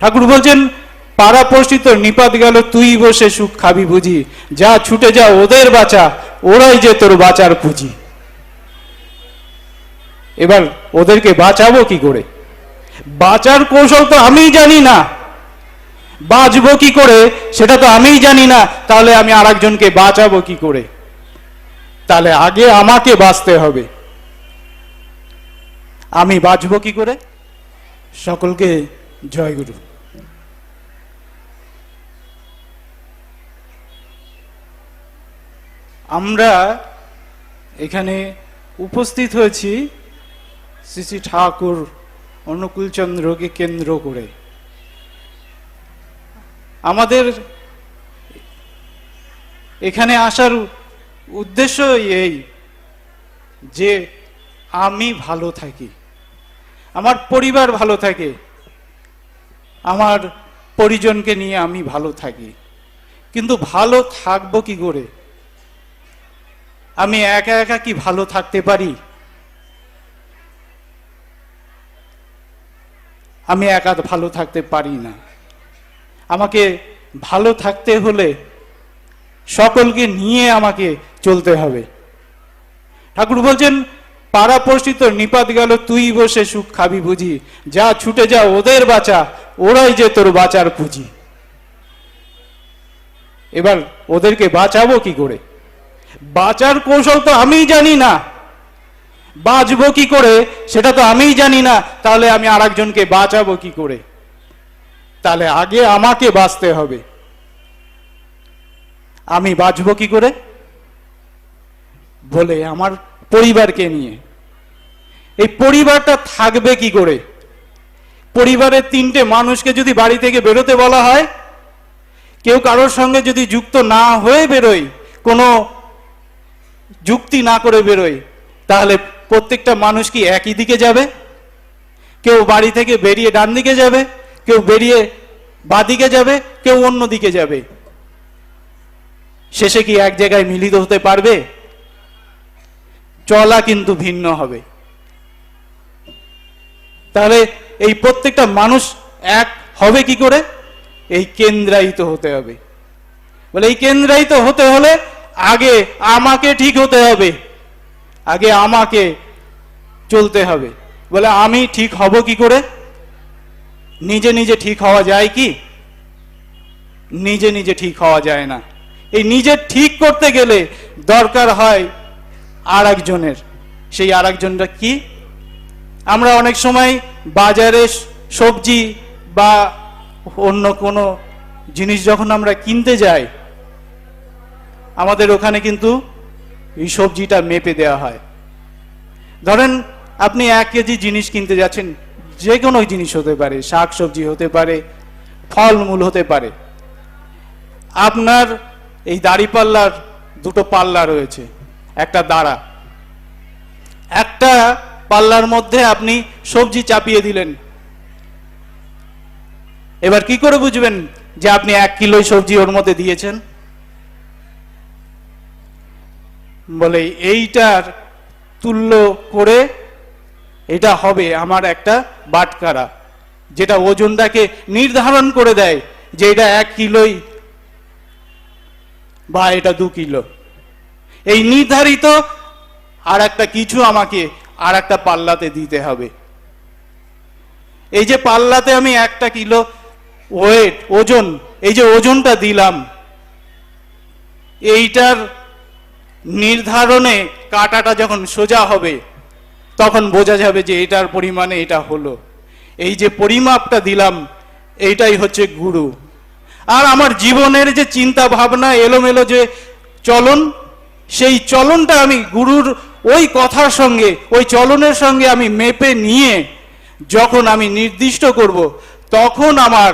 ঠাকুর বলছেন, পাড়া পড়শি তোর নিপাত গেল, তুই বসে সুখ খাবি বুঝি, যা ছুটে যা ওদের বাঁচা, ওরাই যে তোর বাঁচার পুঁজি। এবার ওদেরকে বাঁচাবো কি করে? বাঁচার কৌশল তো আমিই জানি না, বাঁচবো কি করে সেটা তো আমিই জানি না, তাহলে আমি আরেকজনকে বাঁচাবো কি করে? তাহলে আগে আমাকে বাঁচতে হবে। আমি বাঁচবো কি করে? সকলকে জয়গুরু। আমরা এখানে উপস্থিত হয়েছি শ্রী শ্রী ঠাকুর অনুকূলচন্দ্রকে কেন্দ্র করে। আমাদের এখানে আসার উদ্দেশ্য এই যে আমি ভালো থাকি, আমার পরিবার ভালো থাকে, আমার পরিজনকে নিয়ে আমি ভালো থাকি। কিন্তু ভালো থাকবো কি করে? আমি একা একা কি ভালো থাকতে পারি? আমি একা ভালো থাকতে পারি না। আমাকে ভালো থাকতে হলে সকলকে নিয়ে আমাকে চলতে হবে। ঠাকুর বলছেন, পাড়া পড়শি তোর নিপাত গেল, তুই বসে সুখ খাবি বুঝি, যা ছুটে যা ওদের বাঁচা, ওরাই যে তোর বাঁচার পুঁজি। এবার ওদেরকে বাঁচাবো কি করে? বাঁচার কৌশল তো আমিই জানি না, বাঁচবো কি করে সেটা তো আমিই জানি না, তাহলে আমি আরেকজনকে বাঁচাবো কি করে? তাহলে আগে আমাকে বাঁচতে হবে। আমি বাঁচবো কি করে? বলে আমার পরিবারকে নিয়ে। এই পরিবারটা থাকবে কি করে? পরিবারের তিনটে মানুষকে যদি বাড়ি থেকে বেরোতে বলা হয়, কেউ কারোর সঙ্গে যদি যুক্ত না হয়ে বেরোয়, কোনো যুক্তি না করে বেরোয়, তাহলে প্রত্যেকটা মানুষ কি একই দিকে যাবে? কেউ বাড়ি থেকে বেরিয়ে ডান দিকে যাবে, কেউ বেরিয়ে বাঁদিকে যাবে, কেউ অন্য দিকে যাবে। শেষে কি এক জায়গায় মিলিত হতে পারবে? চলা কিন্তু ভিন্ন হবে। তাহলে এই প্রত্যেকটা মানুষ এক হবে কি করে? এই কেন্দ্রায়িত হতে হবে। বলে এই কেন্দ্রায়িত হতে হলে আগে আমাকে ঠিক হতে হবে, আগে আমাকে চলতে হবে। বলে আমি ঠিক হব কি করে? নিজে নিজে ঠিক হওয়া যায় কি? নিজে নিজে ঠিক হওয়া যায় না। এই নিজে ঠিক করতে গেলে দরকার হয় আর একজনের। সেই আর একজনটা কি? আমরা অনেক সময় বাজারে সবজি বা অন্য কোনো জিনিস যখন আমরা কিনতে যাই, আমাদের ওখানে কিন্তু এই সবজিটা মেপে দেওয়া হয়। ধরেন আপনি 1 কেজি জিনিস কিনতে যাচ্ছেন, যে কোনো জিনিস হতে পারে, শাক সবজি হতে পারে, ফলমূল হতে পারে। আপনার এই দাঁড়িপাল্লার দুটো পাল্লা রয়েছে, একটা দাঁড়া। একটা পাল্লার মধ্যে আপনি সবজি চাপিয়ে দিলেন। এবার কি করে বুঝবেন যে আপনি 1 কিলো সবজি ওর মধ্যে দিয়েছেন? বলে এইটার তুল্য করে এটা হবে আমার একটা বাটখারা, যেটা ওজনটাকে নির্ধারণ করে দেয় যে এটা 1 কিলোই বা এটা 2 কিলো। এই নির্ধারিত আর একটা কিছু আমাকে আর একটা পাল্লাতে দিতে হবে। এই যে পাল্লাতে আমি 1 কিলো ওয়েট, ওজন, এই যে ওজনটা দিলাম, এইটার নির্ধারণে কাটাটা যখন সোজা হবে, তখন বোঝা যাবে যে এটার পরিমাণে এটা হলো। এই যে পরিমাপটা দিলাম, এইটাই হচ্ছে গুরু। আর আমার জীবনের যে চিন্তা ভাবনা, এলোমেলো যে চলন, সেই চলনটা আমি গুরুর ওই কথার সঙ্গে, ওই চলনের সঙ্গে আমি মেপে নিয়ে যখন আমি নির্দিষ্ট করব, তখন আমার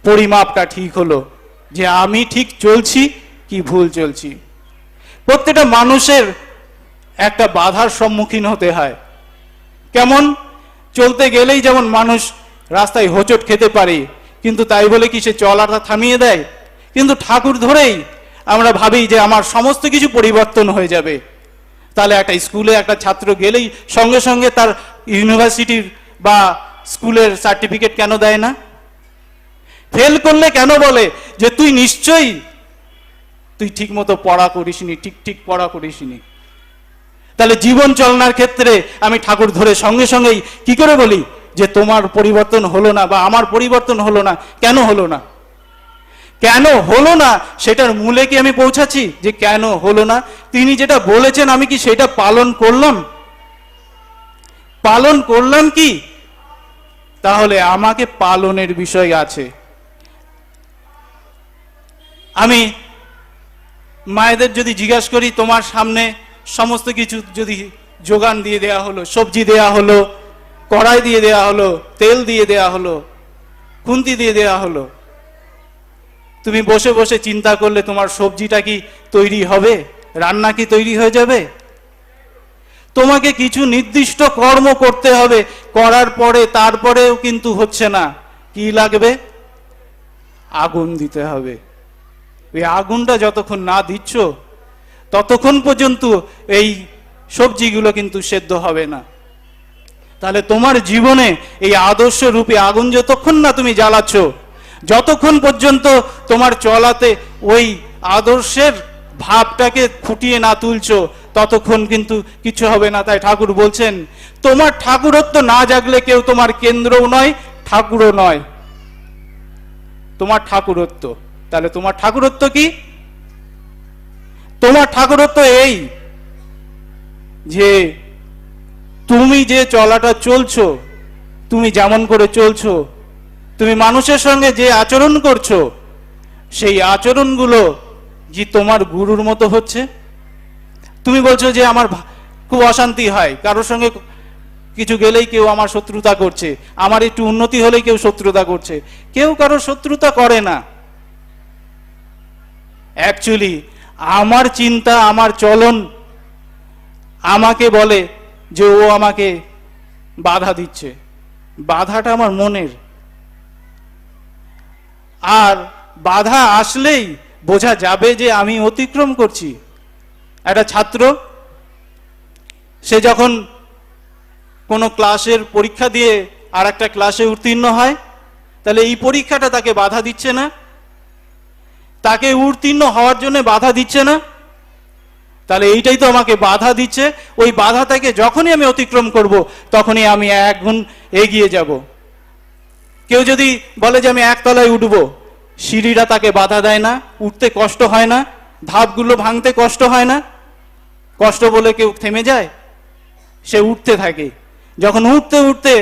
পরিমাপটা ঠিক হলো যে আমি ঠিক চলছি কি ভুল চলছি। প্রত্যেকটা মানুষের একটা বাধার সম্মুখীন হতে হয়। কেমন? চলতে গেলেই যেমন মানুষ রাস্তায় হোঁচট খেতে পারে, কিন্তু তাই বলে কি সে চলাটা থামিয়ে দেয়? কিন্তু ঠাকুর ধরেই আমরা ভাবি যে আমার সমস্ত কিছু পরিবর্তন হয়ে যাবে। তাহলে একটা স্কুলে একটা ছাত্র গেলেই সঙ্গে সঙ্গে তার ইউনিভার্সিটির বা স্কুলের সার্টিফিকেট কেন দেয় না? ফেল করলে কেন বলে যে তুই নিশ্চয়ই তুই ঠিক মতো পড়া করিসনি, ঠিক পড়া করিসনি। তাহলে জীবন চলনার ক্ষেত্রে আমি ঠাকুর ধরে সঙ্গে সঙ্গেই কি করে বলি যে তোমার পরিবর্তন হলো না বা আমার পরিবর্তন হলো না? কেন হলো না? কেন হলো না সেটার মূলে কি আমি পৌঁছাচ্ছি যে কেন হলো না? তিনি যেটা বলেছেন আমি কি সেটা পালন করলাম? পালন করলাম কি? তাহলে আমাকে পালনের বিষয় আছে। আমি মায়েদের যদি জিজ্ঞাসা করি, তোমার সামনে সমস্ত কিছু যদি যোগান দিয়ে দেয়া হলো, সবজি দেয়া হলো, কড়াই দিয়ে দেয়া হলো, তেল দিয়ে দেয়া হলো, খুন্তি দিয়ে দেয়া হলো, তুমি বসে বসে চিন্তা করলে তোমার সবজিটা কি তৈরি হবে? রান্না কি তৈরি হয়ে যাবে? তোমাকে কিছু নির্দিষ্ট কর্ম করতে হবে, করার পরে তারপরেও কিন্তু হচ্ছে না, কি লাগবে? আগুন দিতে হবে। ওই আগুনটা যতক্ষণ না দিচ্ছ ততক্ষণ পর্যন্ত এই সবজিগুলো কিন্তু সেদ্ধ হবে না। তাহলে তোমার জীবনে এই আদর্শ রূপে আগুন যতক্ষণ না তুমি জ্বালাচ্ছ, যতক্ষণ পর্যন্ত তোমার চলাতে ওই আদর্শের ভাবটাকে ফুটিয়ে না তুলছো, ততক্ষণ কিন্তু কিছু হবে না। তাই ঠাকুর বলছেন, তোমার ঠাকুরত্ব না জাগলে কেউ তোমার কেন্দ্রও নয়, ঠাকুরও নয়। তোমার ঠাকুরত্ব, তাহলে তোমার ঠাকুরত্ব কি? তোমার ঠাকুরত্ব এই যে তুমি যে চলাটা চলছো, তুমি যেমন করে চলছো, তুমি মানুষের সঙ্গে যে আচরণ করছো, সেই আচরণগুলো যে তোমার গুরুর মতো হচ্ছে। তুমি বলছো যে আমার খুব অশান্তি হয়, কারোর সঙ্গে কিছু গেলেই কেউ আমার শত্রুতা করছে, আমার একটু উন্নতি হলেই কেউ শত্রুতা করছে। কেউ কারোর শত্রুতা করে না। অ্যাকচুয়ালি আমার চিন্তা, আমার চলন আমাকে বলে যে ও আমাকে বাধা দিচ্ছে। বাধাটা আমার মনের। আর বাধা আসলেই বোঝা যাবে যে আমি অতিক্রম করছি। একটা ছাত্র, সে যখন কোনো ক্লাসের পরীক্ষা দিয়ে আর একটা ক্লাসে উত্তীর্ণ হয়, তাহলে এই পরীক্ষাটা তাকে বাধা দিচ্ছে না? তাকে উত্তীর্ণ হওয়ার জন্য বাধা দিচ্ছে না? তাহলে এইটাই তো আমাকে বাধা দিচ্ছে। ওই বাধাটাকে যখনই আমি অতিক্রম করব, তখনই আমি এক গুণ এগিয়ে যাব। কেউ যদি বলে যে আমি একতলায় উঠব, সিঁড়িটা তাকে বাধা দেয় না? উঠতে কষ্ট হয় না? ধাপগুলো ভাঙতে কষ্ট হয় না? কষ্ট বলে কেউ থেমে যায়? সে উঠতে থাকে। যখন উঠতে উঠতে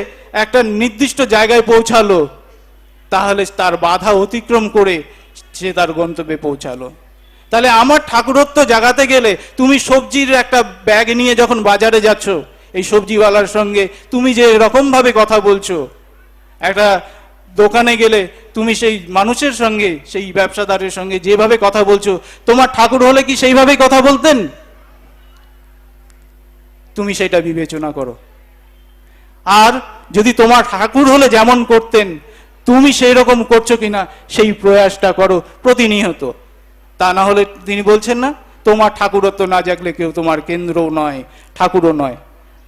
একটা নির্দিষ্ট জায়গায় পৌঁছালো, তাহলে তার বাধা অতিক্রম করে সে তার গন্তব্যে পৌঁছালো। তাহলে আমার ঠাকুরত্ব জাগাতে গেলে তুমি সবজির একটা ব্যাগ নিয়ে যখন বাজারে যাচ্ছ, এই সবজিওয়ালার সঙ্গে তুমি যে রকম ভাবে কথা বলছো, একটা দোকানে গেলে তুমি সেই মানুষের সঙ্গে, সেই ব্যবসাদারের সঙ্গে যেভাবে কথা বলছো, তোমার ঠাকুর হলে কি সেইভাবেই কথা বলতেন? তুমি সেটা বিবেচনা করো। আর যদি তোমার ঠাকুর হলে যেমন করতেন, তুমি সেই রকম করছো কিনা সেই প্রয়াসটা করো প্রতিনিয়ত। তা না হলে তিনি বলছেন না, তোমার ঠাকুরত্ব না জাগলে কেউ তোমার কেন্দ্রও নয়, ঠাকুরও নয়।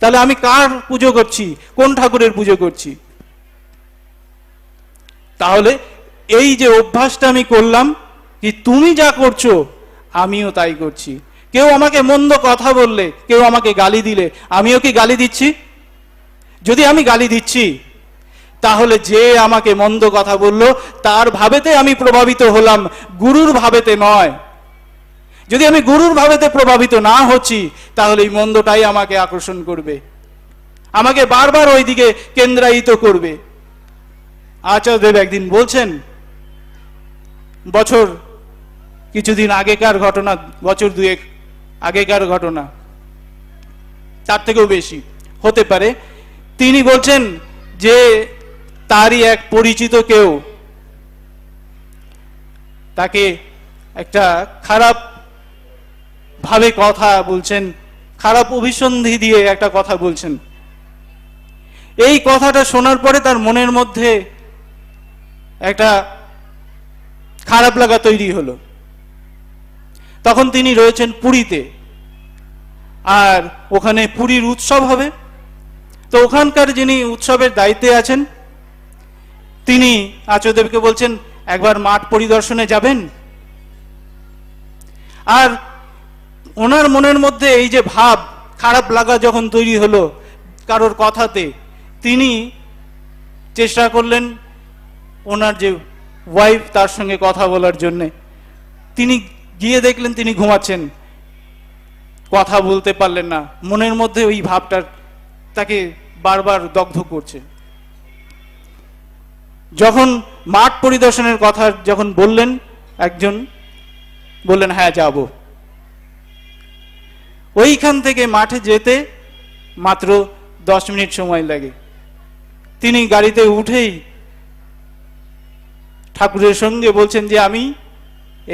তাহলে আমি কার পুজো করছি? কোন ঠাকুরের পুজো করছি? তাহলে এই যে অভ্যাসটা আমি করলাম, কি তুমি যা করছো আমিও তাই করছি। কেউ আমাকে মন্দ কথা বললে, কেউ আমাকে গালি দিলে, আমিও কি গালি দিচ্ছি? যদি আমি গালি দিচ্ছি, তাহলে যে আমাকে মন্দ কথা বলল তার ভাবেতে আমি প্রভাবিত হলাম, গুরুর ভাবেতে নয়। যদি আমি গুরুর ভাবেতে প্রভাবিত না হচ্ছি, তাহলে এই মন্দটাই আমাকে আকর্ষণ করবে, আমাকে বারবার ওই দিকে কেন্দ্রায়িত করবে। আচার্যদেব একদিন বলছেন, বছর কিছুদিন আগেকার ঘটনা, বছর দুয়েক আগেকার ঘটনা, তার থেকেও বেশি হতে পারে। তিনি বলছেন যে তারই এক পরিচিত কেউ তাকে একটা খারাপ ভাবে কথা বলছেন, খারাপ অভিসন্ধি দিয়ে একটা কথা বলছেন। এই কথাটা শোনার পরে তার মনের মধ্যে একটা খারাপ লাগা তৈরি হলো। তখন তিনি রয়েছেন পুরীতে, আর ওখানে পুরীর উৎসব হবে। তো ওখানকার যিনি উৎসবের দায়িত্বে আছেন, তিনি আচার্যদেবকে বলছেন, একবার মাঠ পরিদর্শনে যাবেন? আর ওনার মনের মধ্যে এই যে ভাব, খারাপ লাগা যখন তৈরি হলো কারোর কথাতে, তিনি চেষ্টা করলেন ওনার যে ওয়াইফ তার সঙ্গে কথা বলার জন্যে। তিনি গিয়ে দেখলেন তিনি ঘুমাচ্ছেন, কথা বলতে পারলেন না। মনের মধ্যে ওই ভাবটা তাকে বারবার দগ্ধ করছে। যখন মাঠ পরিদর্শনের কথা যখন বললেন, একজন বললেন হ্যাঁ যাব। ওইখান থেকে মাঠে যেতে মাত্র 10 মিনিট সময় লাগে। তিনি গাড়িতে উঠেই ঠাকুরের সঙ্গে বলছেন যে আমি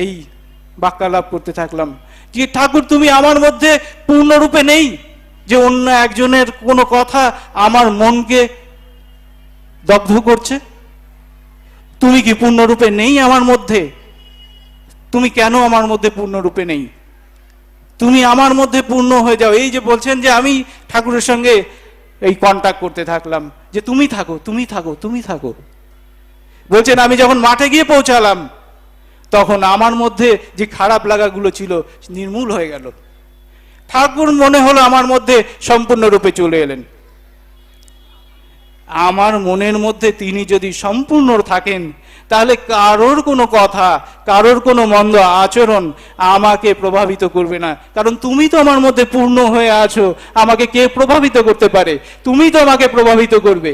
এই বাক্যালাপ করতে থাকলাম যে ঠাকুর তুমি আমার মধ্যে পূর্ণরূপে নেই, যে অন্য একজনের কোনো কথা আমার মনকে দগ্ধ করছে। তুমি কি পূর্ণরূপে নেই আমার মধ্যে? তুমি কেন আমার মধ্যে পূর্ণরূপে নেই? তুমি আমার মধ্যে পূর্ণ হয়ে যাও। এই যে বলছেন যে আমি ঠাকুরের সঙ্গে এই কন্টাক্ট করতে থাকলাম যে তুমি থাকো, তুমি থাকো, তুমি থাকো। বলছেন আমি যখন মাঠে গিয়ে পৌঁছালাম তখন আমার মধ্যে যে খারাপ লাগাগুলো ছিল নির্মূল হয়ে গেল। ঠাকুর মনে হলো আমার মধ্যে সম্পূর্ণরূপে চলে এলেন। আমার মনের মধ্যে তিনি যদি সম্পূর্ণ থাকেন তাহলে কারোর কোনো কথা, কারোর কোনো মন্দ আচরণ আমাকে প্রভাবিত করবে না। কারণ তুমি তো আমার মধ্যে পূর্ণ হয়ে আছো, আমাকে কে প্রভাবিত করতে পারে? তুমি তো আমাকে প্রভাবিত করবে,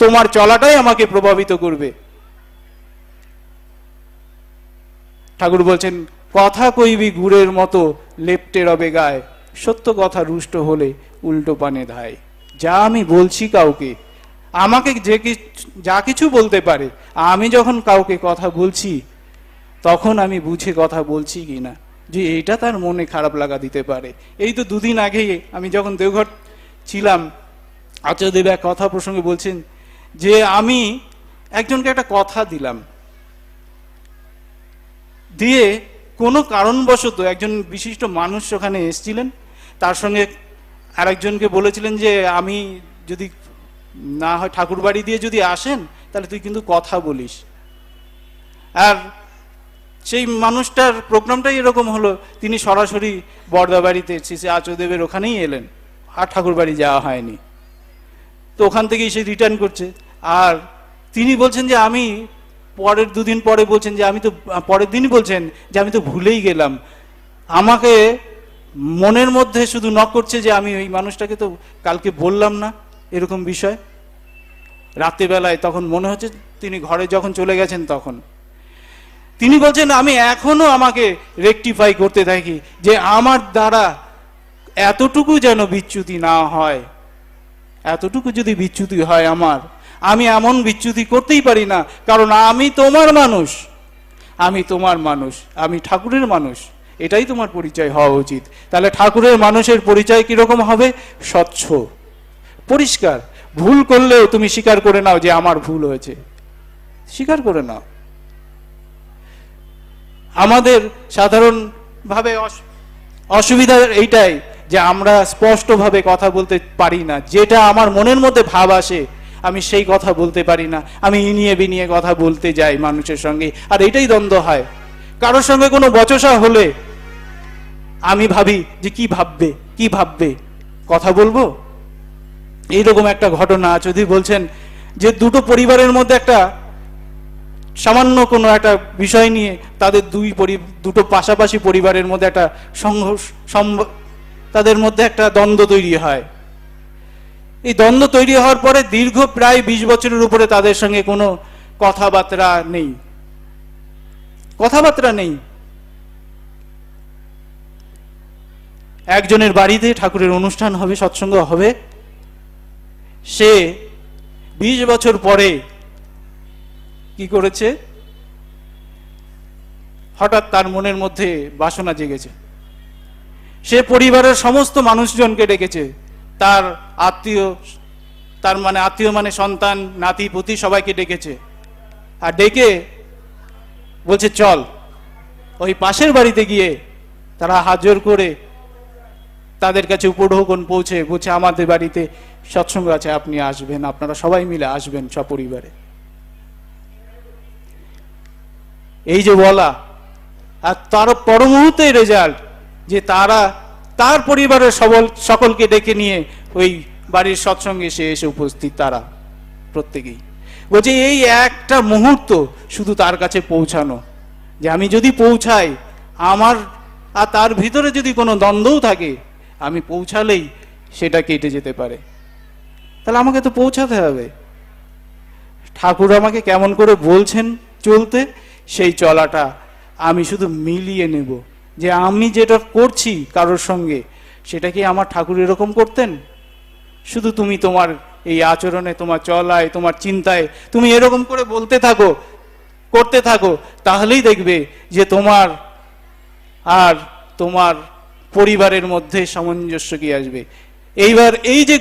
তোমার চলাটাই আমাকে প্রভাবিত করবে। ঠাকুর বলছেন কথা কইবি গুড়ের মতো লেপ্টে রবে গায়ে, সত্য কথা রুষ্ট হলে উল্টো পানে ধায়। যা আমি বলছি কাউকে, আমাকে যা কিছু বলতে পারে, আমি যখন কাউকে কথা বলছি তখন আমি বুঝে কথা বলছি কিনা, যে এইটা তার মনে খারাপ লাগা দিতে পারে। এই তো 2 দিন আগে আমি যখন দেওঘর ছিলাম, আচার্যদেব এক কথা প্রসঙ্গে বলছেন যে আমি একজনকে একটা কথা দিলাম, দিয়ে কোনো কারণবশত একজন বিশিষ্ট মানুষ ওখানে এসেছিলেন, তার সঙ্গে আরেকজনকে বলেছিলেন যে আমি যদি না হয় ঠাকুর বাড়ি দিয়ে যদি আসেন তাহলে তুই কিন্তু কথা বলিস। আর সেই মানুষটার প্রোগ্রামটাই এরকম হলো, তিনি সরাসরি বর্দাবাড়িতে শ্রী আচার্যদেবের ওখানেই এলেন, আর ঠাকুর বাড়ি যাওয়া হয়নি। তো ওখান থেকেই সে রিটার্ন করছে। আর তিনি বলছেন যে আমি পরের 2 দিন পরে বলছেন যে আমি তো পরের দিনই বলছেন যে আমি তো ভুলেই গেলাম। আমাকে মনের মধ্যে শুধু নক করছে যে আমি ওই মানুষটাকে তো কালকে বললাম না এরকম বিষয়। রাত্রিবেলায় তখন মনে হচ্ছে তিনি ঘরে যখন চলে গেছেন তখন তিনি বলছেন আমি এখনো আমাকে রেকটিফাই করতে থাকি যে আমার দ্বারা এতটুকু যেন বিচ্যুতি না হয়। এতটুকু যদি বিচ্যুতি হয় আমার, আমি এমন বিচ্যুতি করতেই পারি না, কারণ আমি তোমার মানুষ, আমি তোমার মানুষ, আমি ঠাকুরের মানুষ। এটাই তোমার পরিচয় হওয়া উচিত। তাহলে ঠাকুরের মানুষের পরিচয় কিরকম হবে? স্বচ্ছ, পরিষ্কার। ভুল করলেও তুমি স্বীকার করে নাও যে আমার ভুল হয়েছে, স্বীকার করে নাও। আমাদের সাধারণভাবে অসুবিধা এইটাই যে আমরা স্পষ্টভাবে কথা বলতে পারি না। যেটা আমার মনের মধ্যে ভাব আসে আমি সেই কথা বলতে পারি না, আমি ইনিয়ে বিনিয়ে কথা বলতে যাই মানুষের সঙ্গে, আর এটাই দ্বন্দ্ব হয়। কারোর সঙ্গে কোনো বচসা হলে আমি ভাবি যে কি ভাববে, কি ভাববে, কথা বলবো। এইরকম একটা ঘটনা যদি বলছেন যে দুটো পরিবারের মধ্যে একটা সামান্য কোনো একটা বিষয় নিয়ে তাদের দুটো পাশাপাশি পরিবারের মধ্যে একটা সংঘর্ষ, তাদের মধ্যে একটা দ্বন্দ্ব তৈরি হয়। এই দ্বন্দ্ব তৈরি হওয়ার পরে দীর্ঘ প্রায় 20 বছরের উপরে তাদের সঙ্গে কোনো কথাবার্তা নেই, কথাবার্তা নেই। একজনের বাড়িতে ঠাকুরের অনুষ্ঠান হবে, সৎসঙ্গ হবে, সে 20 বছর পরে কি করেছে, হঠাৎ তার মনের মধ্যে বাসনা জেগেছে। সে পরিবারের সমস্ত মানুষজনকে ডেকেছে, তার আত্মীয়, তার মানে আত্মীয় মানে সন্তান, নাতি পুতি সবাইকে ডেকেছে। আর ডেকে বলছে চল ওই পাশের বাড়িতে গিয়ে তারা হাত জোর করে তাদের কাছে উপঢৌকন পৌঁছে বলছে আমাদের বাড়িতে সৎসঙ্গ আছে, আপনি আসবেন, আপনারা সবাই মিলে আসবেন সপরিবারে। এই যে বলা, আর তার পর মুহূর্তে রেজাল্ট যে তারা তার পরিবারের সকলকে ডেকে নিয়ে ওই বাড়ির সৎসঙ্গে এসে উপস্থিত, তারা প্রত্যেকেই বলছে এই একটা মুহূর্ত শুধু তার কাছে পৌঁছানো, যে আমি যদি পৌঁছাই, আমার আর তার ভিতরে যদি কোনো দ্বন্দ্বও থাকে, আমি পৌঁছালেই সেটা কেটে যেতে পারে। তাহলে আমাকে তো পৌঁছাতে হবে। ঠাকুর আমাকে কেমন করে বলছেন চলতে, সেই চলাটা আমি শুধু মিলিয়ে নেব, যে আমি যেটা করছি কারোর সঙ্গে, সেটা কি আমার ঠাকুর এরকম করতেন? শুধু তুমি তোমার এই আচরণে, তোমার চলায়, তোমার চিন্তায় তুমি এরকম করে বলতে থাকো, করতে থাকো, তাহলেই দেখবে যে তোমার আর তোমার পরিবারের মধ্যে সামঞ্জস্য কি আসবে। এইবার এই যে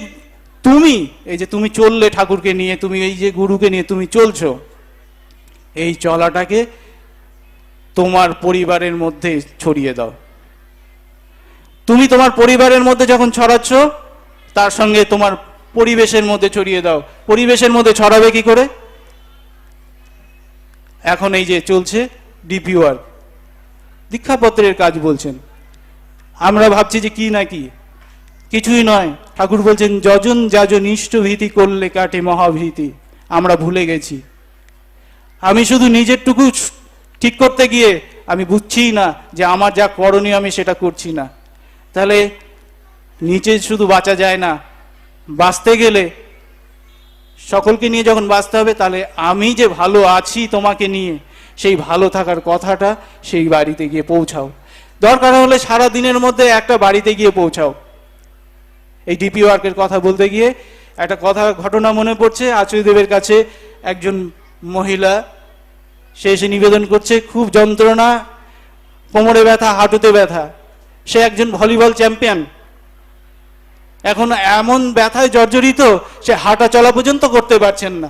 তুমি চললে ঠাকুরকে নিয়ে, তুমি এই যে গুরুকে নিয়ে তুমি চলছো, এই চলাটাকে তোমার পরিবারের মধ্যে ছড়িয়ে দাও। তুমি তোমার পরিবারের মধ্যে যখন ছড়াচ্ছ, তার সঙ্গে তোমার পরিবেশের মধ্যে ছড়িয়ে দাও। পরিবেশের মধ্যে ছড়াবে কি করে? এখন এই যে চলছে ডিপি ওয়ার্ক, দীক্ষাপত্রের কাজ বলছেন, আমরা ভাবছি যে কি না কি, কিছুই নয়। ঠাকুর বলছেন যজন যাজন ইষ্ট ভীতি করলে কাটে মহাভীতি। আমরা ভুলে গেছি। আমি শুধু নিজেরটুকু ঠিক করতে গিয়ে আমি বুঝছিই না যে আমার যা করণীয় আমি সেটা করছি না। তাহলে নিচে শুধু বাঁচা যায় না, বাঁচতে গেলে সকলকে নিয়ে যখন বাঁচতে হবে, তাহলে আমি যে ভালো আছি তোমাকে নিয়ে, সেই ভালো থাকার কথাটা সেই বাড়িতে গিয়ে পৌঁছাও। দরকার হলে সারা দিনের মধ্যে একটা বাড়িতে গিয়ে পৌঁছাও। এই ডিপি ওয়ার্কের কথা বলতে গিয়ে একটা ঘটনা মনে পড়ছে। আচার্যদেবের কাছে একজন মহিলা, সে এসে নিবেদন করছে, খুব যন্ত্রণা, কোমরে ব্যথা, হাঁটুতে ব্যথা। সে একজন ভলিবল চ্যাম্পিয়ন, এখন এমন ব্যথায় জর্জরিত, সে হাঁটা চলা পর্যন্ত করতে পারছেন না।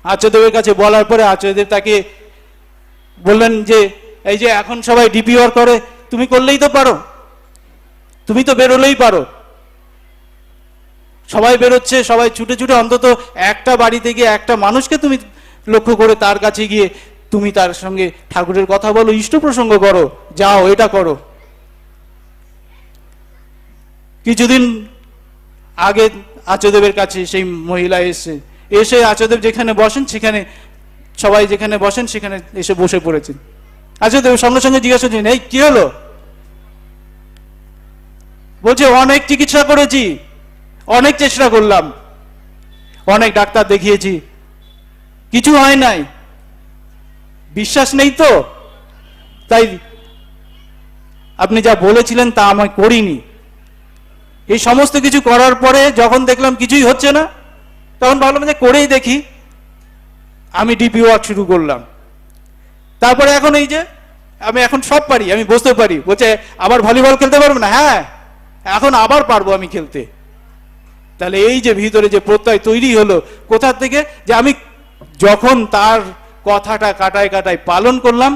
আচার্যদেবের কাছে বলার পরে আচার্যদেব তাকে বললেন যে এই যে এখন সবাই ডিপি ওয়ার্ক করে, তুমি করলেই তো পারো, তুমি তো বেরোলেই পারো। সবাই বেরোচ্ছে, সবাই ছুটে ছুটে, অন্তত একটা বাড়িতে গিয়ে একটা মানুষকে তুমি লক্ষ্য করে তার কাছে গিয়ে তুমি তার সঙ্গে ঠাকুরের কথা বলো, ইষ্ট প্রসঙ্গ করো, যাও এটা করো। কিছুদিন আগে আচার্যদেবের কাছে সেই মহিলা এসে আচার্যদেব যেখানে বসেন, সেখানে সবাই যেখানে বসেন সেখানে এসে বসে পড়েছেন। আচার্যদেব সঙ্গে সঙ্গে জিজ্ঞাসা করছেন, এই কি হলো? বলছে অনেক চিকিৎসা করেছি, অনেক চেষ্টা করলাম, অনেক ডাক্তার দেখিয়েছি, কিছু হয় নাই। বিশ্বাস নেই তো, তাই আপনি যা বলেছিলেন তা আমি করিনি। এই সমস্ত কিছু করার পরে যখন দেখলাম কিছুই হচ্ছে না, তখন ভাবলাম যে করেই দেখি। আমি ডিপি ওয়ার্ক শুরু করলাম। তারপরে এখন এই যে আমি এখন সব পারি, আমি বুঝতে পারি। বলছে আবার ভলিবল খেলতে পারবো না? হ্যাঁ, এখন আবার পারবো আমি খেলতে। তাহলে এই যে ভিতরে যে প্রত্যয় তৈরি হলো, কোথা থেকে? যে আমি যখন তার কথাটা কাটায় কাটায় পালন করলাম,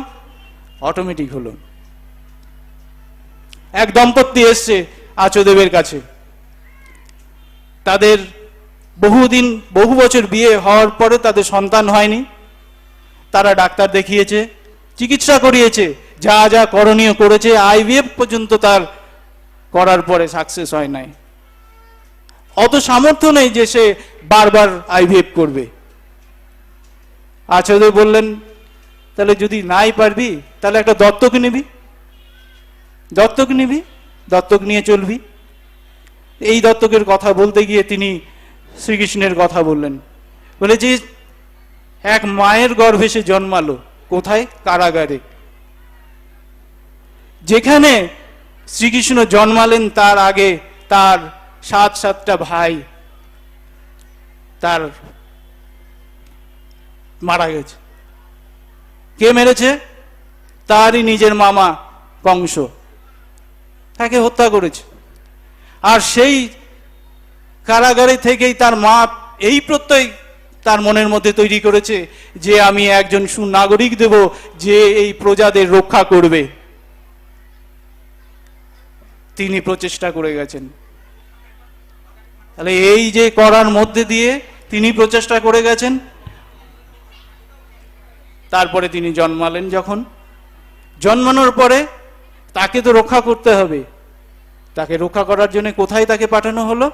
অটোমেটিক হলো। এক দম্পতি এসছে আচার্যদেবের কাছে, তাদের বহু বছর বিয়ে হওয়ার পরে তাদের সন্তান হয়নি। তারা ডাক্তার দেখিয়েছে, চিকিৎসা করিয়েছে, যা যা করণীয় করেছে, আইভিএফ পর্যন্ত তার করার পরে সাকসেস হয় নাই। অত সামর্থ্য নেই যে সে বারবার আইভিএফ করবে। আচার্য বললেন, তাহলে যদি নাই পারবি, তাহলে একটা দত্তক নিবি, দত্তক নিয়ে চলবি। এই দত্তকের কথা বলতে গিয়ে তিনি শ্রীকৃষ্ণের কথা বললেন। বলে যে এক মায়ের গর্ভে সে জন্মালো, কোথায়? কারাগারে। যেখানে শ্রীকৃষ্ণ জন্মালেন তার আগে তার সাতটা ভাই তার মারা গেছে। কে মেরেছে? তারই নিজের মামা কংস তাকে হত্যা করেছে। আর সেই কারাগারে থেকেই তার মা এই প্রত্যয় তার মনের মধ্যে তৈরি করেছে যে আমি একজন সুনাগরিক দেব, যে এই প্রজাদের রক্ষা করবে। তিনি প্রচেষ্টা করে গেছেন। তাহলে এই যে করার মধ্যে দিয়ে তিনি প্রচেষ্টা করে গেছেন, তারপরে তিনি জন্মালেন। যখন জন্মানোর পরে তাকে তো রক্ষা করতে হবে, তাকে রক্ষা করার জন্য কোথায় তাকে পাঠানো হলো?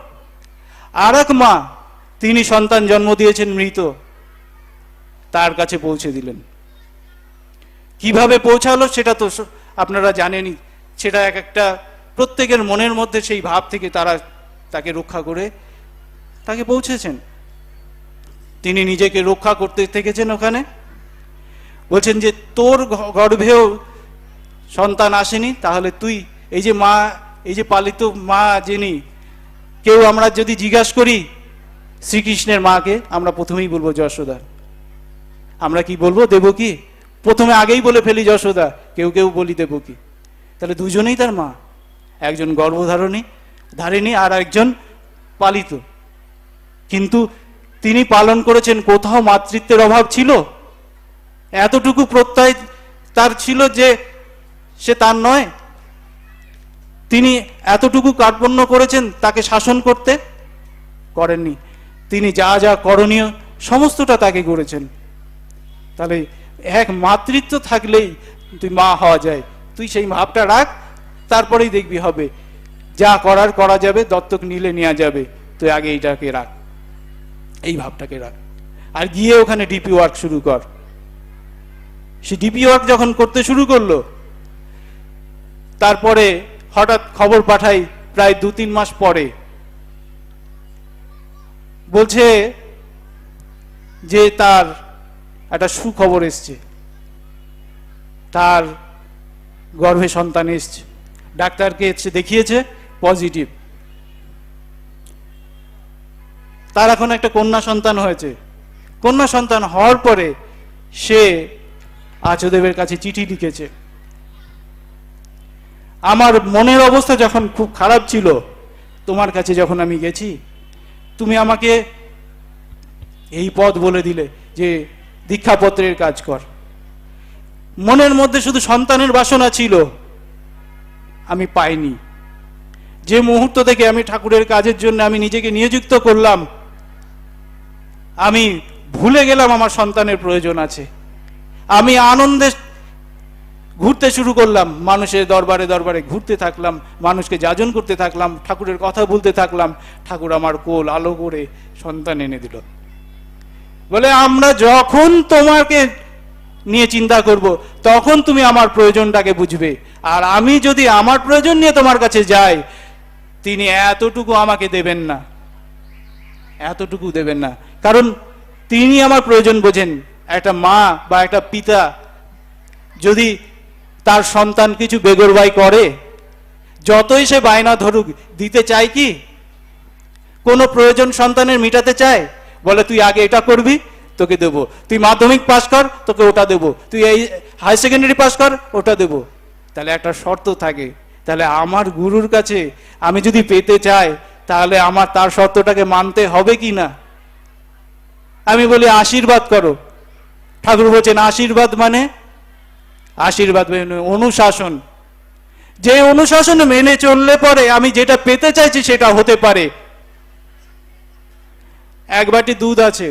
আর এক মা, তিনি সন্তান জন্ম দিয়েছেন মৃত, তার কাছে পৌঁছে দিলেন। কিভাবে পৌঁছালো সেটা তো আপনারা জানেনই। সেটা এক একটা প্রত্যেকের মনের মধ্যে সেই ভাব থেকে তারা তাকে রক্ষা করে তাকে পৌঁছেছেন। তিনি নিজেকে রক্ষা করতে থেকেছেন ওখানে। বলছেন যে তোর গর্ভেও সন্তান আসেনি, তাহলে তুই এই যে মা, এই যে পালিত মা যিনি, কেউ আমরা যদি জিজ্ঞাসা করি শ্রীকৃষ্ণের মাকে, আমরা প্রথমেই বলবো যশোদা। আমরা কি বলবো? দেবকী। প্রথমে আগেই বলে ফেলি যশোদা, কেউ কেউ বলি দেবকী। তাহলে দুজনেই তার মা, একজন গর্ভধারিণী আর একজন পালিত। কিন্তু তিনি পালন করেছেন, কোথাও মাতৃত্বের অভাব ছিল? এতটুকু প্রত্যয় তার ছিল যে সে তার নয়? তিনি এতটুকু কার্পণ্য করেছেন তাকে শাসন করতে? করেননি। তিনি যা যা করণীয় সমস্তটা তাকে করেছেন। তাহলে এক মাতৃত্ব থাকলেই তুই মা হওয়া যায়। তুই সেই ভাবটা রাখ, তারপরেই দেখবি হবে। যা করার করা যাবে, দত্তক নিলে নেওয়া যাবে, তুই আগে এইটাকে রাখ, এই ভাবটাকে রাখ। আর গিয়ে ওখানে ডিপি ওয়ার্ক শুরু কর। সে ডিপি ওয়ার্ক যখন করতে শুরু করলো, তারপরে হঠাৎ খবর পাঠাই প্রায় 2-3 মাস পরে, বলছে যে তার একটা সুখবর এসছে, তার গর্ভে সন্তান এসছে। ডাক্তারকে দেখিয়েছে, পজিটিভ। তার এখন একটা কন্যা সন্তান হয়েছে। কন্যা সন্তান হওয়ার পরে সে আচার্যদেবের কাছে চিঠি লিখেছে, আমার মনের অবস্থা যখন খুব খারাপ ছিল, তোমার কাছে যখন আমি গেছি, তুমি আমাকে এই পদ বলে দিলে যে দীক্ষাপত্রের কাজ কর। মনের মধ্যে শুধু সন্তানের বাসনা ছিল, আমি পাইনি। যে মুহূর্ত থেকে আমি ঠাকুরের কাজের জন্য আমি নিজেকে নিয়োজিত করলাম, আমি ভুলে গেলাম আমার সন্তানের প্রয়োজন আছে। আমি আনন্দে ঘুরতে শুরু করলাম, মানুষের দরবারে দরবারে ঘুরতে থাকলাম, মানুষকে যাজন করতে থাকলাম, ঠাকুরের কথা বলতে থাকলাম। ঠাকুর আমার কোল আলো করে সন্তান এনে দিল। বলে আমরা যখন তোমাকে নিয়ে চিন্তা করব, তখন তুমি আমার প্রয়োজনটাকে বুঝবে। আর আমি যদি আমার প্রয়োজন নিয়ে তোমার কাছে যাই, তিনি এতটুকু আমাকে দেবেন না, এতটুকু দেবেন না। কারণ তিনি আমার প্রয়োজন বোঝেন। একটা মা বা একটা পিতা যদি তার সন্তান কিছু বেগরবাই করে, যতই সে বায়না ধরুক, দিতে চায় কি? কোনো প্রয়োজন সন্তানের মিটাতে চায়? বলে তুই আগে এটা করবি, তোকে দেবো। তুই মাধ্যমিক পাস কর, তোকে ওটা দেবো। তুই এই হাই সেকেন্ডারি পাস কর, ওটা দেবো। তাহলে একটা শর্ত থাকে। তাহলে আমার গুরুর কাছে আমি যদি পেতে চাই, তাহলে আমার তার শর্তটাকে মানতে হবে কি না? আমি বলি আশীর্বাদ করো। ঠাকুর বলছেন আশীর্বাদ মানে, আশীর্বাদ মানে অনুশাসন। যে অনুশাসন মেনে চললে পরে আমি যেটা পেতে চাইছি সেটা হতে পারে। এক বাটি দুধ আছে,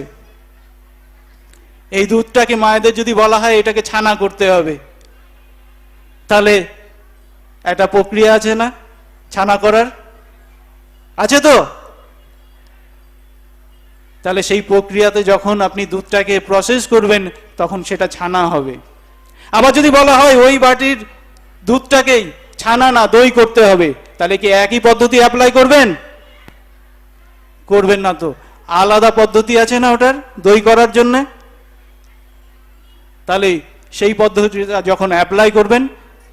এই দুধটাকে মায়েদের যদি বলা হয় এটাকে ছানা করতে হবে, তাহলে একটা প্রক্রিয়া আছে না ছানা করার? আছে তো? তাহলে সেই প্রক্রিয়াতে যখন আপনি দুধটাকে প্রসেস করবেন, তখন সেটা ছানা হবে। আবার যদি বলা হয় ওই বাটির দুধটাকেই ছানা না দই করতে হবে, তাহলে কি একই পদ্ধতি অ্যাপ্লাই করবেন? করবেন না তো। আলাদা পদ্ধতি আছে না ওটার দই করার জন্য। তাহলে সেই পদ্ধতিটা যখন অ্যাপ্লাই করবেন,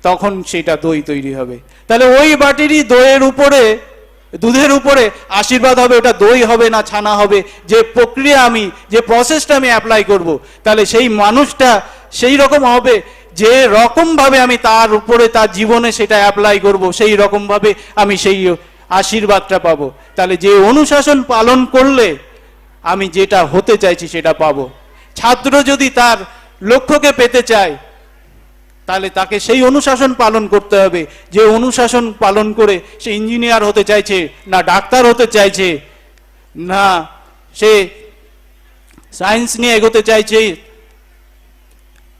তখন সেটা দই তৈরি হবে। তাহলে ওই বাটিরই দইয়ের উপরে, দুধের উপরে আশীর্বাদ হবে, ওটা দই হবে না ছানা হবে। যে প্রক্রিয়া আমি, যে প্রসেসটা আমি অ্যাপ্লাই করব, তাহলে সেই মানুষটা সেই রকম হবে। যে রকম ভাবে আমি তার উপরে তার জীবনে সেটা অ্যাপ্লাই করব, সেই রকম ভাবে আমি সেই আশীর্বাদটা পাবো। তাহলে যে অনুশাসন পালন করলে আমি যেটা হতে চাইছি সেটা পাবো। ছাত্র যদি তার লক্ষ্যকে পেতে চায়, তাহলে তাকে সেই অনুশাসন পালন করতে হবে। যে অনুশাসন পালন করে সে ইঞ্জিনিয়ার হতে চাইছে না, ডাক্তার হতে চাইছে না, সে সায়েন্স নিয়ে এগোতে চাইছে,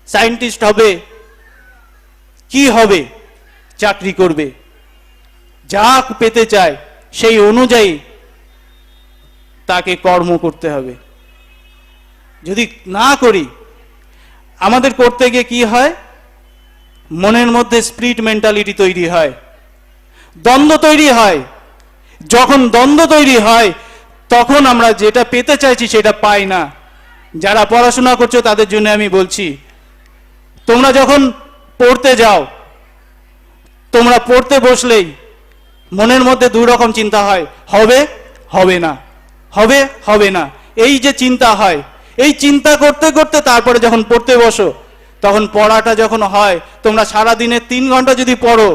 সায়েন্টিস্ট হবে, কি হবে, চাকরি করবে, যা পেতে চায় সেই অনুযায়ী তাকে কর্ম করতে হবে। যদি না করি, আমাদের করতে গিয়ে কি হয়, মনের মধ্যে স্প্লিট মেন্টালিটি তৈরি হয়, দ্বন্দ্ব তৈরি হয়। যখন দ্বন্দ্ব তৈরি হয় তখন আমরা যেটা পেতে চাইছি সেটা পাই না। যারা পড়াশোনা করছো তাদের জন্য আমি বলছি, তোমরা যখন পড়তে যাও, তোমরা পড়তে বসলেই মনের মধ্যে দুই রকম চিন্তা হয়, হবে, হবে না, হবে, হবে না। এই যে চিন্তা হয়, এই চিন্তা করতে করতে তারপরে যখন পড়তে বসো, তখন পড়াটা যখন হয়, তোমরা সারা দিনে 3 ঘন্টা যদি পড়ো,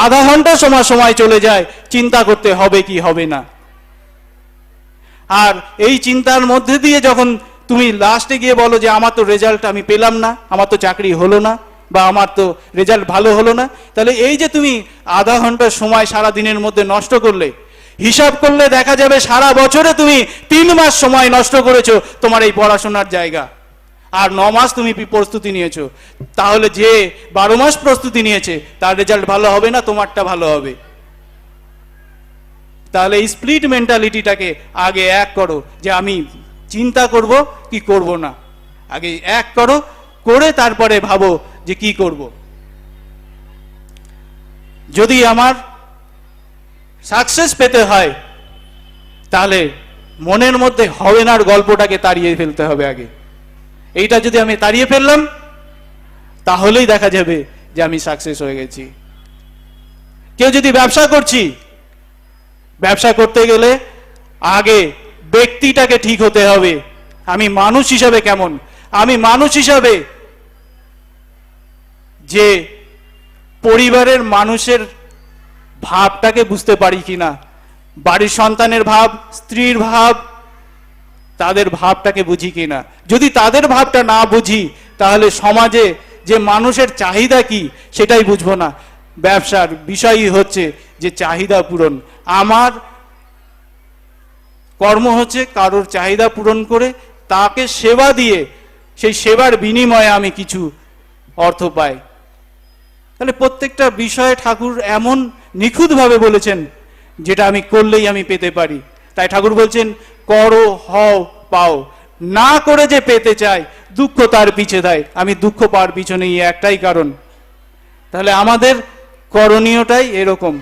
আধা ঘন্টা সময় চলে যায় চিন্তা করতে হবে কি হবে না। আর এই চিন্তার মধ্যে দিয়ে যখন তুমি লাস্টে গিয়ে বলো যে আমার তো রেজাল্ট আমি পেলাম না, আমার তো চাকরি হলো না, বা আমার তো রেজাল্ট ভালো হলো না, তাহলে এই যে তুমি আধা ঘন্টা সময় সারা দিনের মধ্যে নষ্ট করলে, হিসাব করলে দেখা যাবে সারা বছরে তুমি 3 মাস সময় নষ্ট করেছো তোমার এই পড়াশোনার জায়গা, আর 9 মাস তুমি প্রস্তুতি নিয়েছো। তাহলে যে 12 মাস প্রস্তুতি নিয়েছে তার রেজাল্ট ভালো হবে না, তোমারটা ভালো হবে। তাহলে এই স্প্লিট মেন্টালিটিটাকে আগে এক করো, যে আমি চিন্তা করব কি করব না, আগে এক করো, করে তারপরে ভাবো যে কি করব। যদি আমার সাকসেস পেতে হয় তাহলে মনের মধ্যে হবে নার গল্পটাকে তাড়িয়ে ফেলতে হবে আগে। এইটা যদি আমি তাড়িয়ে ফেললাম তাহলেই দেখা যাবে যে আমি সাকসেস হয়ে গেছি। কেউ যদি ব্যবসা করছি, ব্যবসা করতে গেলে আগে ব্যক্তিটাকে ঠিক হতে হবে, আমি মানুষ হিসাবে কেমন, আমি মানুষ হিসাবে যে পরিবারের মানুষের ভাবটাকে বুঝতে পারি কিনা, বাড়ির সন্তানের ভাব, স্ত্রীর ভাব, তাদের ভাবটাকে বুঝি কিনা। যদি তাদের ভাবটা না বুঝি তাহলে সমাজে যে মানুষের চাহিদা কি সেটাই বুঝবো না। ব্যবসার বিষয়ই হচ্ছে যে চাহিদা পূরণ। আমার কর্ম হচ্ছে কারোর চাহিদা পূরণ করে তাকে সেবা দিয়ে সেই সেবার বিনিময়ে আমি কিছু অর্থ পাই। তাহলে প্রত্যেকটা বিষয়ে ঠাকুর এমন নিখুঁতভাবে বলেছেন যেটা আমি করলেই আমি পেতে পারি। তাই ঠাকুর বলছেন, করো, হও, পাও। না করে যে পেতে চায়, দুঃখ তার পিছে দেয়। আমি দুঃখ পাওয়ার পিছনে একটাই কারণ। তাহলে আমাদের করণীয়টাই এরকম।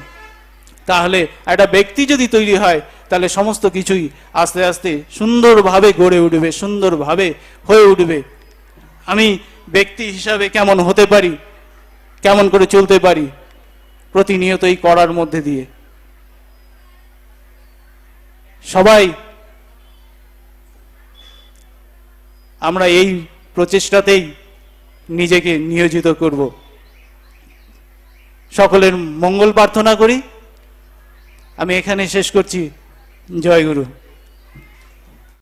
তাহলে একটা ব্যক্তি যদি তৈরি হয় তাহলে সমস্ত কিছুই আস্তে আস্তে সুন্দরভাবে গড়ে উঠবে, সুন্দরভাবে হয়ে উঠবে। আমি ব্যক্তি হিসাবে কেমন হতে পারি, কেমন করে চলতে পারি, প্রতিনিয়ত এই করার মধ্যে দিয়ে সবাই আমরা এই প্রচেষ্টাতেই নিজেকে নিয়োজিত করব। সকলের মঙ্গল প্রার্থনা করি। আমি এখানে শেষ করছি। জয় গুরু।